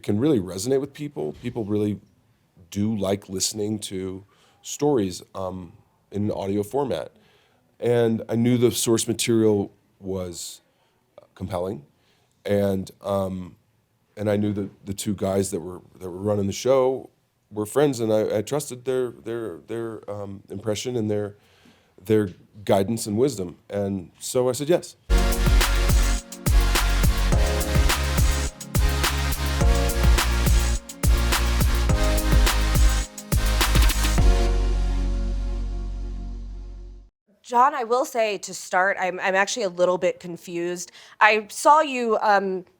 really resonate with people. People really do like listening to stories in an audio format. And I knew the source material was compelling, and I knew that the two guys that were running the show were friends, and I trusted their impression and their guidance and wisdom, and so I said yes. Jon, I will say to start, I'm actually a little bit confused. I saw you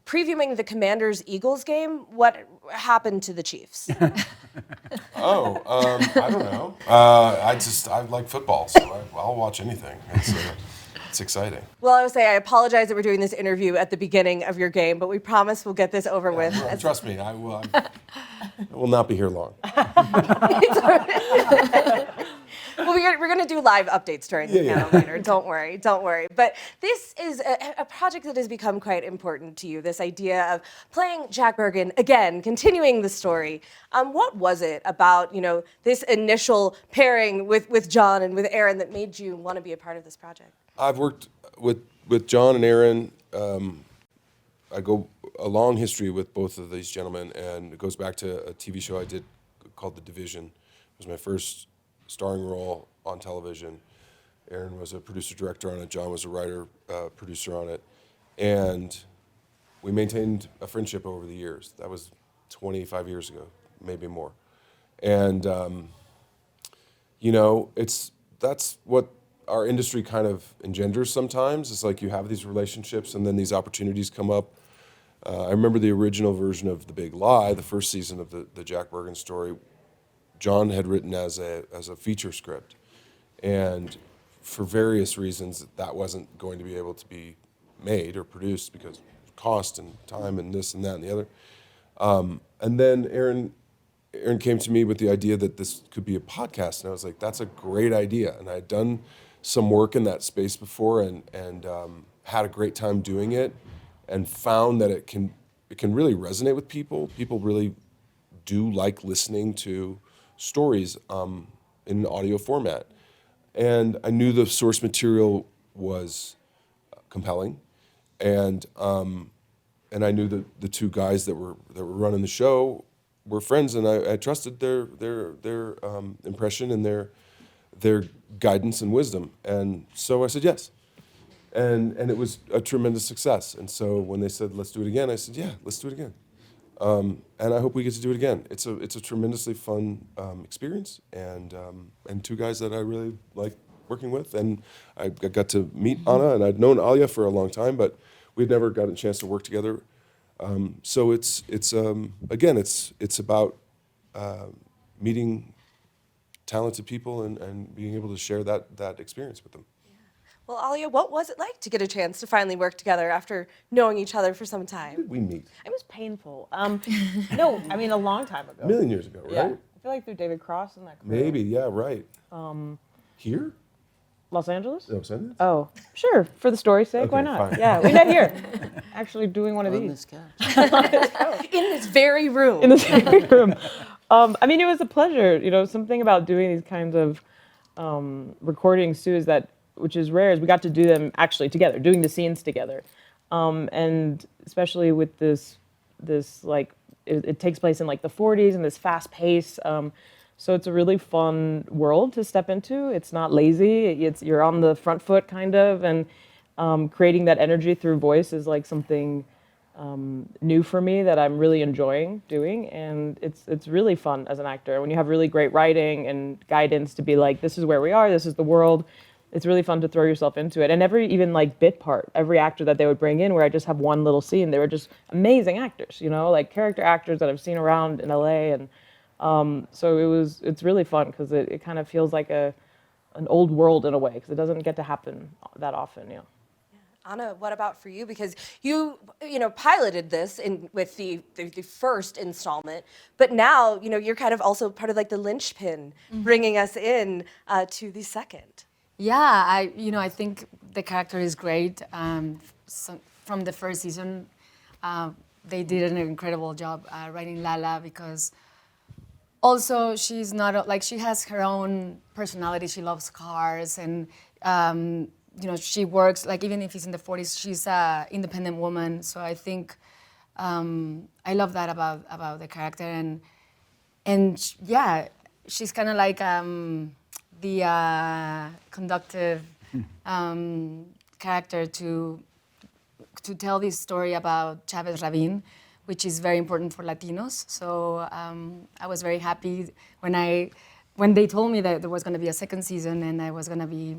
previewing the Commanders-Eagles game. What happened to the Chiefs? I don't know. I like football, so I'll watch anything. It's exciting. Well, I would say I apologize that we're doing this interview at the beginning of your game, but we promise we'll get this over with. Trust me, I will not be here long. Well, we're going to do live updates during the panel later. Don't worry. But this is a project that has become quite important to you, this idea of playing Jack Bergen again, continuing the story. What was it about, this initial pairing with Jon and with Aaron that made you want to be a part of this project? I've worked with Jon and Aaron. I go a long history with both of these gentlemen, and it goes back to a TV show I did called The Division. It was my first starring role on television. Aaron was a producer-director on it. Jon was a writer-producer on it. And we maintained a friendship over the years. That was 25 years ago, maybe more. And, that's what our industry kind of engenders sometimes. It's like you have these relationships and then these opportunities come up. I remember the original version of The Big Lie, the first season of the Jack Bergen story, Jon had written as a feature script, and for various reasons that wasn't going to be able to be made or produced because of cost and time and this and that and the other. And then Aaron came to me with the idea that this could be a podcast, and I was like, that's a great idea. And I had done some work in that space before and had a great time doing it, and found that it can really resonate with people. People really do like listening to stories in an audio format. And I knew the source material was compelling, and I knew that the two guys that were running the show were friends, and I trusted their impression and their guidance and wisdom, and so I said yes. And it was a tremendous success. And so when they said, let's do it again, I said, yeah, let's do it again. And I hope we get to do it again. It's a tremendously fun experience, and two guys that I really like working with. And I got to meet Anna, and I'd known Alia for a long time, but we'd never gotten a chance to work together. So it's about meeting talented people and being able to share that experience with them. Well, Alia, what was it like to get a chance to finally work together after knowing each other for some time? When did we meet? It was painful. No, I mean a long time ago. A million years ago, right? Yeah. I feel like through David Cross and that crew. Maybe, yeah, right. Here? Los Angeles? No, Sundance? Oh, sure. For the story's sake, Okay, why not? fine. Yeah, we met here. Actually doing one of these. In this very room. In the same room. I mean, it was a pleasure. Something about doing these kinds of recordings too which is rare, is we got to do them actually together, doing the scenes together. And especially with this like, it takes place in like the 40s and this fast pace. So it's a really fun world to step into. It's not lazy. You're on the front foot kind of, and creating that energy through voice is like something new for me that I'm really enjoying doing, and it's really fun as an actor. When you have really great writing and guidance to be like, this is where we are, this is the world, it's really fun to throw yourself into it. And even like bit part, every actor that they would bring in where I just have one little scene, they were just amazing actors, like character actors that I've seen around in LA. And so it's really fun because it kind of feels like an old world in a way, because it doesn't get to happen that often. Anna, what about for you? Because you piloted this with the first installment, but now you're kind of also part of like the linchpin, bringing us in to the second. Yeah, I think the character is great. From the first season, they did an incredible job writing Lala, because also she's not like, she has her own personality. She loves cars, and she works, like, even if she's in the 40s, she's an independent woman. So I think I love that about the character, and yeah, she's kind of like the conductive character to tell this story about Chavez Ravine, which is very important for Latinos. So I was very happy when they told me that there was going to be a second season and I was going to be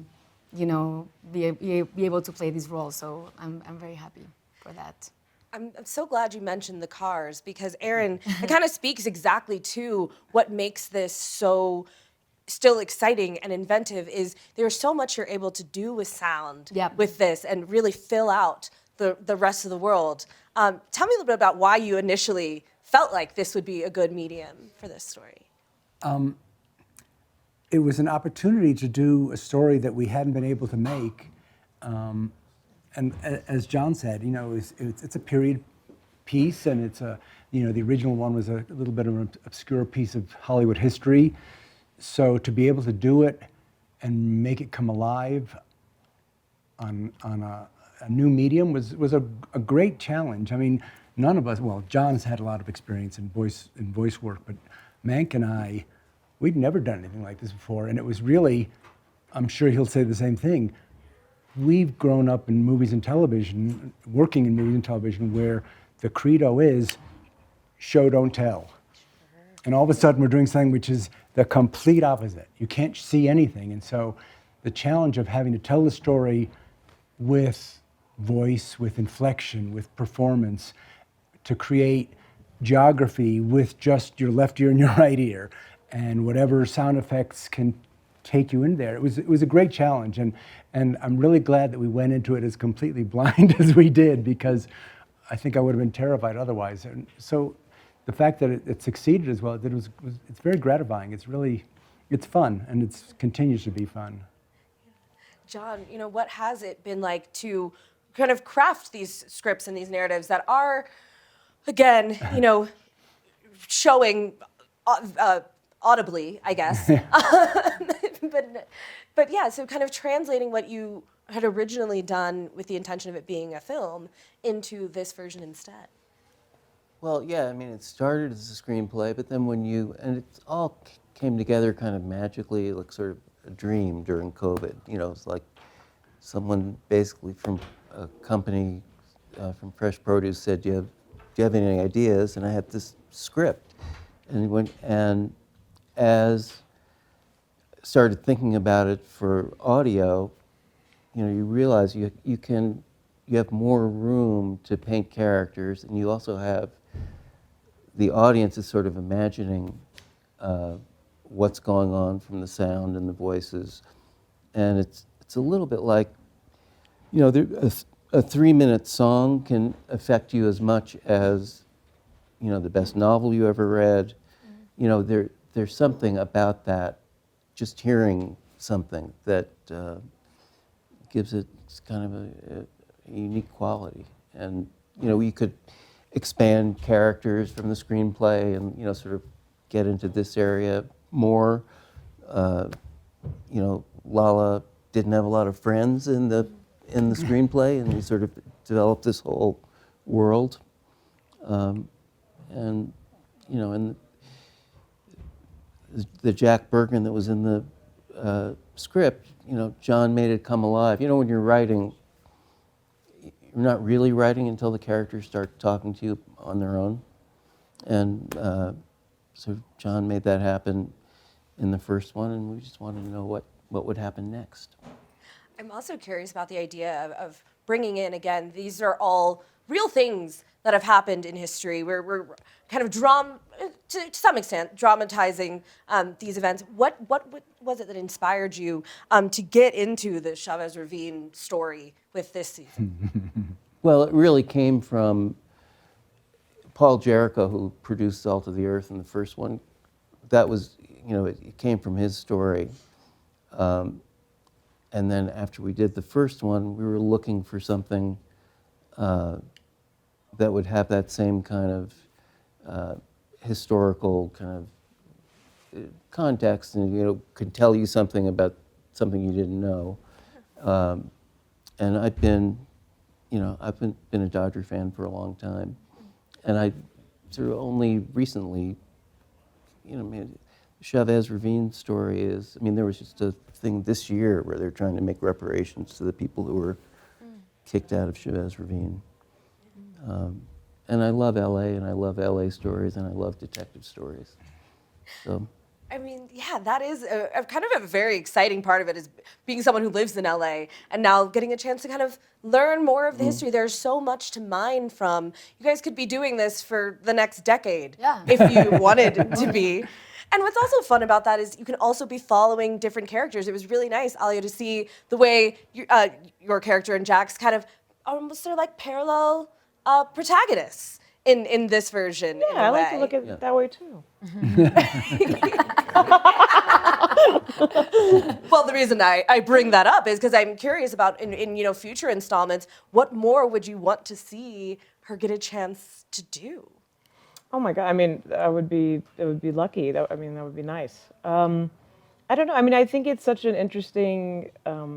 able to play this role. So I'm very happy for that. I'm so glad you mentioned the cars, because Aaron, it kind of speaks exactly to what makes this so still exciting and inventive. Is there's so much you're able to do with sound with this and really fill out the rest of the world. Tell me a little bit about why you initially felt like this would be a good medium for this story. It was an opportunity to do a story that we hadn't been able to make. And as Jon said, it's a period piece, and it's the original one was a little bit of an obscure piece of Hollywood history. So to be able to do it and make it come alive on a new medium was a great challenge. I mean, none of us, well, Jon's had a lot of experience in voice work, but Mank and I, we'd never done anything like this before, and it was really, I'm sure he'll say the same thing, we've grown up in movies and television, working in movies and television, where the credo is show, don't tell. And all of a sudden we're doing something which is the complete opposite. You can't see anything. And so the challenge of having to tell the story with voice, with inflection, with performance, to create geography with just your left ear and your right ear, and whatever sound effects can take you in there. It was a great challenge, and I'm really glad that we went into it as completely blind as we did, because I think I would have been terrified otherwise. And so the fact that it succeeded as well as it did it's very gratifying. It's fun, and it continues to be fun. Jon, what has it been like to kind of craft these scripts and these narratives that are, again, showing audibly, I guess. But yeah, so kind of translating what you had originally done with the intention of it being a film into this version instead. Well, yeah, I mean, it started as a screenplay, but then and it all came together kind of magically, like sort of a dream during COVID. It's like someone basically from a company from Fresh Produce said, do you have any ideas? And I had this script. And as started thinking about it for audio, you realize you have more room to paint characters, and you also have the audience is sort of imagining what's going on from the sound and the voices, and it's a little bit like, a 3-minute song can affect you as much as the best novel you ever read. There's something about that, just hearing something that gives it kind of a unique quality. And, you could expand characters from the screenplay and, sort of get into this area more. Lala didn't have a lot of friends in the screenplay, and we sort of developed this whole world. And the Jack Bergen that was in the script, Jon made it come alive. When you're writing, you're not really writing until the characters start talking to you on their own. And so Jon made that happen in the first one, and we just wanted to know what would happen next. I'm also curious about the idea of bringing in, again, these are all real things that have happened in history. We're kind of to some extent, dramatizing these events. What was it that inspired you to get into the Chavez Ravine story with this season? Well, it really came from Paul Jericho, who produced Salt of the Earth in the first one. That was, it came from his story. And then after we did the first one, we were looking for something that would have that same kind of historical kind of context, and could tell you something about something you didn't know. And I've been a Dodger fan for a long time, and I sort of only recently, Chavez Ravine story is. I mean, there was just a thing this year where they're trying to make reparations to the people who were kicked out of Chavez Ravine. And I love LA, and I love LA stories, and I love detective stories. So. I mean, yeah, that is a kind of a very exciting part of it, is being someone who lives in LA and now getting a chance to kind of learn more of the history. There's so much to mine from. You guys could be doing this for the next decade if you wanted to be. And what's also fun about that is you can also be following different characters. It was really nice, Alia, to see the way your character and Jack's kind of almost sort of like parallel protagonists in this version. Yeah, in a I like way. to look at it that way too. Well, the reason I bring that up is because I'm curious about in future installments, what more would you want to see her get a chance to do? Oh my God! I mean, it would be lucky. That would be nice. I don't know. I mean, I think it's such an interesting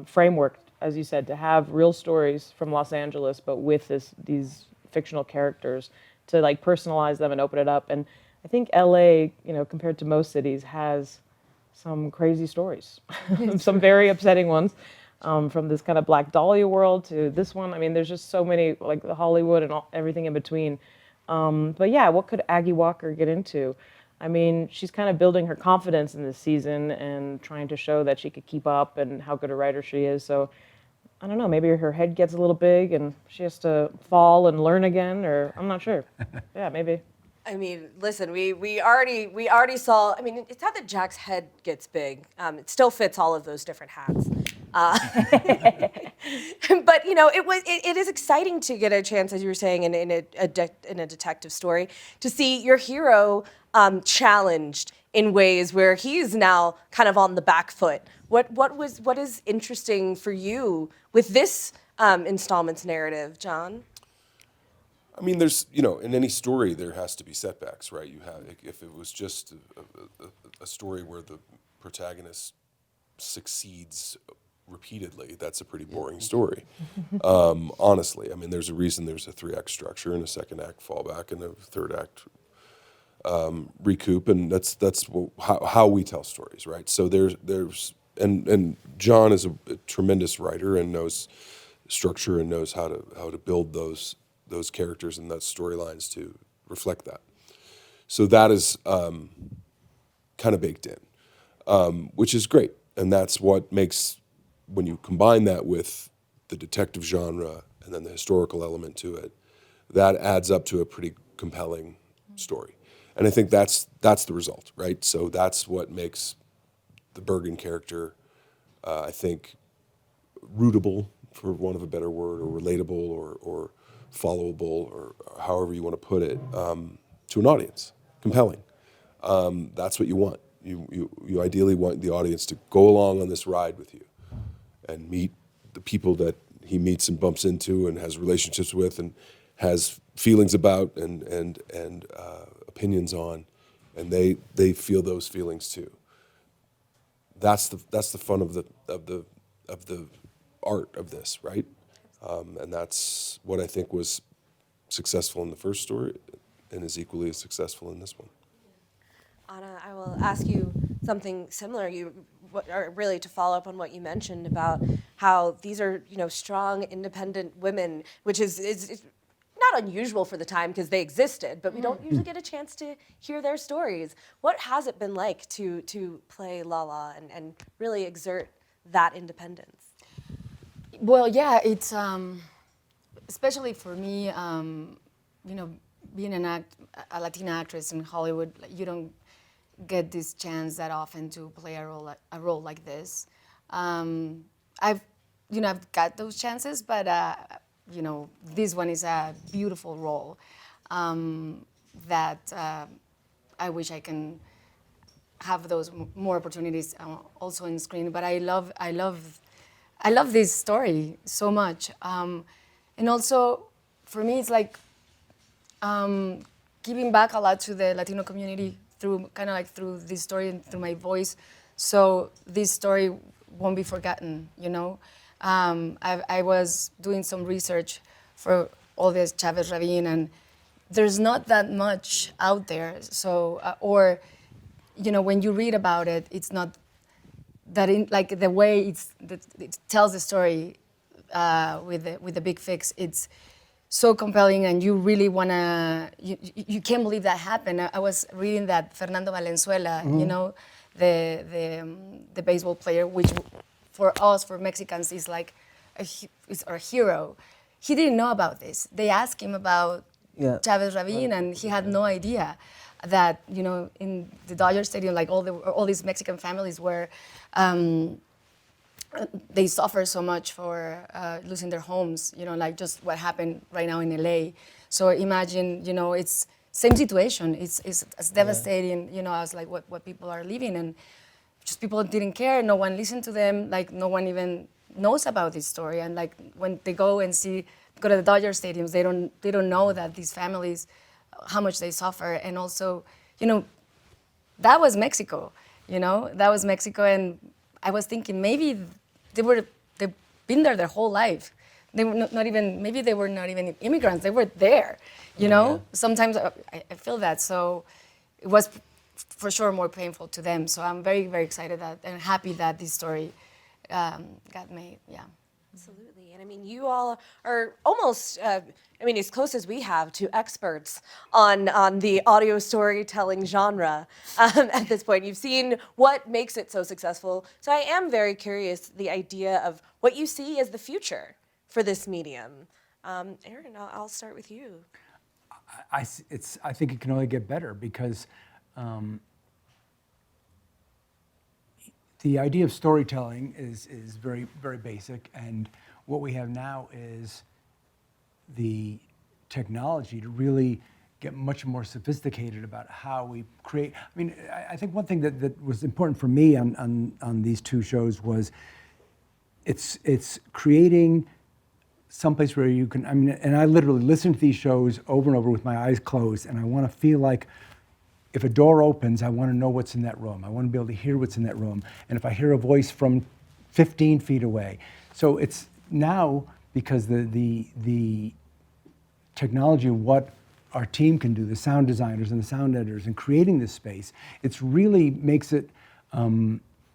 framework, as you said, to have real stories from Los Angeles, but with these fictional characters, to like personalize them and open it up. And I think LA, compared to most cities, has some crazy stories, some very upsetting ones, from this kind of Black Dahlia world to this one. I mean, there's just so many, like the Hollywood and everything in between. But yeah, what could Aggie Walker get into? I mean, she's kind of building her confidence in this season and trying to show that she could keep up and how good a writer she is. So I don't know, maybe her head gets a little big and she has to fall and learn again, or I'm not sure. Yeah, maybe. I mean, listen, we already saw. I mean, it's not that Jack's head gets big. It still fits all of those different hats. But it is exciting to get a chance, as you were saying, in a detective story, to see your hero challenged in ways where he's now kind of on the back foot. What is interesting for you with this installment's narrative, Jon? I mean, there's, in any story, there has to be setbacks, right? If it was just a story where the protagonist succeeds repeatedly, that's a pretty boring story. Honestly, I mean, there's a reason there's a 3-act structure and a 2nd act fallback and a 3rd act recoup, and that's how we tell stories, right? So and Jon is a tremendous writer and knows structure and knows how to build those characters and those storylines to reflect that. So that is kind of baked in, which is great. And that's what makes, when you combine that with the detective genre and then the historical element to it, that adds up to a pretty compelling story. And I think that's the result, right? So that's what makes the Bergen character, I think, rootable, for want of a better word, or relatable, or followable, or however you want to put it, to an audience, compelling. That's what you want. You ideally want the audience to go along on this ride with you and meet the people that he meets and bumps into and has relationships with and has feelings about and opinions on, and they feel those feelings too. That's the fun of the art of this, right? And that's what I think was successful in the first story and is equally as successful in this one. Anna, I will ask you something similar. Really to follow up on what you mentioned about how these are, strong, independent women, which is not unusual for the time because they existed, but we don't usually get a chance to hear their stories. What has it been like to play Lala and really exert that independence? Well, yeah, it's especially for me, being a Latina actress in Hollywood, you don't get this chance that often to play a role like this. I've got those chances, but this one is a beautiful role that I wish I can have those more opportunities also in screen. But I love this story so much, and also for me it's like giving back a lot to the Latino community through kind of like through this story and through my voice, so this story won't be forgotten. You know, I was doing some research for all this Chavez Ravine, and there's not that much out there. So or, you know, when you read about it, it's not that in like the way it tells the story with the big fix. It's so compelling, and you really wanna. You can't believe that happened. I was reading that Fernando Valenzuela, you know, the baseball player, which for us, for Mexicans, is like is our hero. He didn't know about this. They asked him about Chavez Ravine, and he had no idea that, you know, in the Dodger Stadium, like all these Mexican families were. They suffer so much for losing their homes, you know, like just what happened right now in LA. So imagine, you know, it's same situation. It's as devastating, you know, as like what people are living, and just people didn't care. No one listened to them. Like no one even knows about this story. And like when they go to the Dodger stadiums, they don't know that these families, how much they suffer. And also, you know, that was Mexico, you know, and I was thinking maybe they've been there their whole life. They were maybe they were not even immigrants. They were there, you know. Yeah. Sometimes I feel that. So it was for sure more painful to them. So I'm very, very excited and happy that this story got made. Yeah. Absolutely. And I mean, you all are almost, as close as we have to experts on the audio storytelling genre at this point. You've seen what makes it so successful. So I am very curious, the idea of what you see as the future for this medium. Aaron, I'll start with you. I think it can only get better because the idea of storytelling is very, very basic, and what we have now is the technology to really get much more sophisticated about how we create. I mean, I think one thing that was important for me on these two shows was it's creating someplace where you can, and I literally listen to these shows over and over with my eyes closed, and I want to feel like if a door opens, I want to know what's in that room. I want to be able to hear what's in that room. And if I hear a voice from 15 feet away. So it's now, because the technology of what our team can do, the sound designers and the sound editors, and creating this space, it's really makes it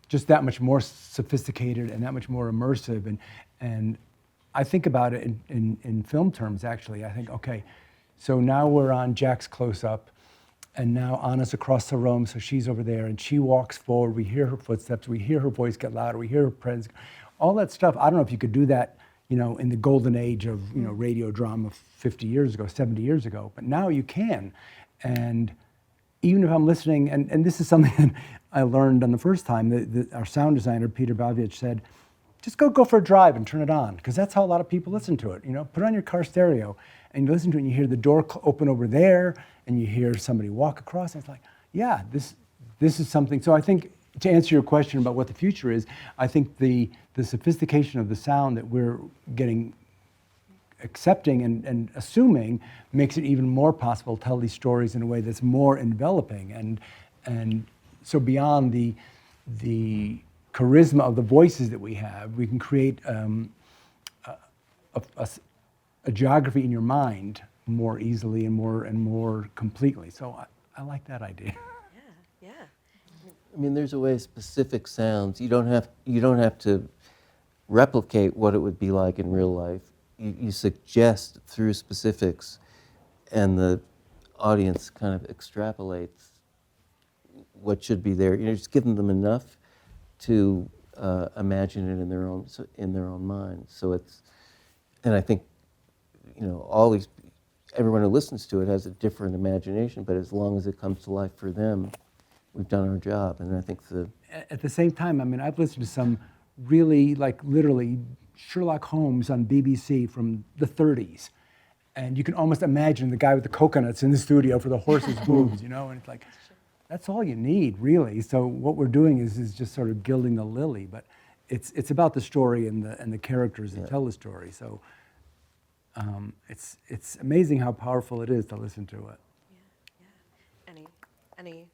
just that much more sophisticated and that much more immersive. And I think about it in film terms, actually. I think, okay, so now we're on Jack's close-up, and now Anna's across the room, so she's over there, and she walks forward, we hear her footsteps, we hear her voice get louder, we hear her presence, all that stuff. I don't know if you could do that, you know, in the golden age of, you know, radio drama 50 years ago, 70 years ago, but now you can. And even if I'm listening, and this is something that I learned on the first time, our sound designer, Peter Bavic, said, just go for a drive and turn it on, because that's how a lot of people listen to it. You know, put it on your car stereo, and you listen to it, and you hear the door open over there, and you hear somebody walk across, and it's like, yeah, this is something. So I think, to answer your question about what the future is, I think the sophistication of the sound that we're accepting and assuming makes it even more possible to tell these stories in a way that's more enveloping, and so beyond the charisma of the voices that we have, we can create a geography in your mind more easily and more completely. So I like that idea. Yeah. I mean, there's a way specific sounds. You don't have to replicate what it would be like in real life. You suggest through specifics, and the audience kind of extrapolates what should be there. You know, just giving them enough to imagine it in their own mind. So and I think, you know, everyone who listens to it has a different imagination, but as long as it comes to life for them, we've done our job. And I think at the same time, I mean, I've listened to some really, like, literally Sherlock Holmes on BBC from the 30s. And you can almost imagine the guy with the coconuts in the studio for the horse's hooves, you know, and it's like, that's all you need, really. So what we're doing is just sort of gilding the lily, but it's about the story and the characters that tell the story. So it's amazing how powerful it is to listen to it.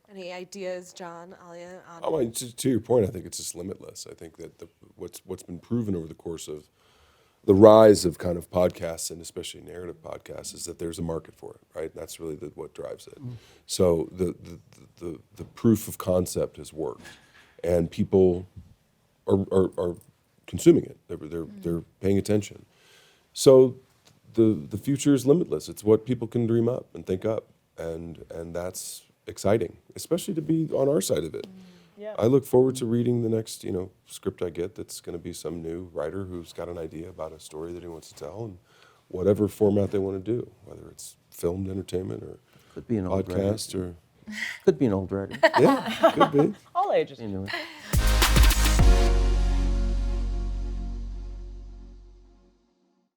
Any ideas, John, Alia? On Oh, well, to your point, I think it's just limitless. I think that what's been proven over the course of the rise of kind of podcasts and especially narrative podcasts is that there's a market for it, right? That's really what drives it. So the proof of concept has worked, and people are consuming it. They're paying attention. So the future is limitless. It's what people can dream up and think up, and that's exciting, especially to be on our side of it. Yeah. I look forward to reading the next, script I get that's going to be some new writer who's got an idea about a story that he wants to tell, and whatever format they want to do, whether it's filmed entertainment or Could be an old writer. podcast or Could be an old writer. yeah, could be. All ages. Anyway.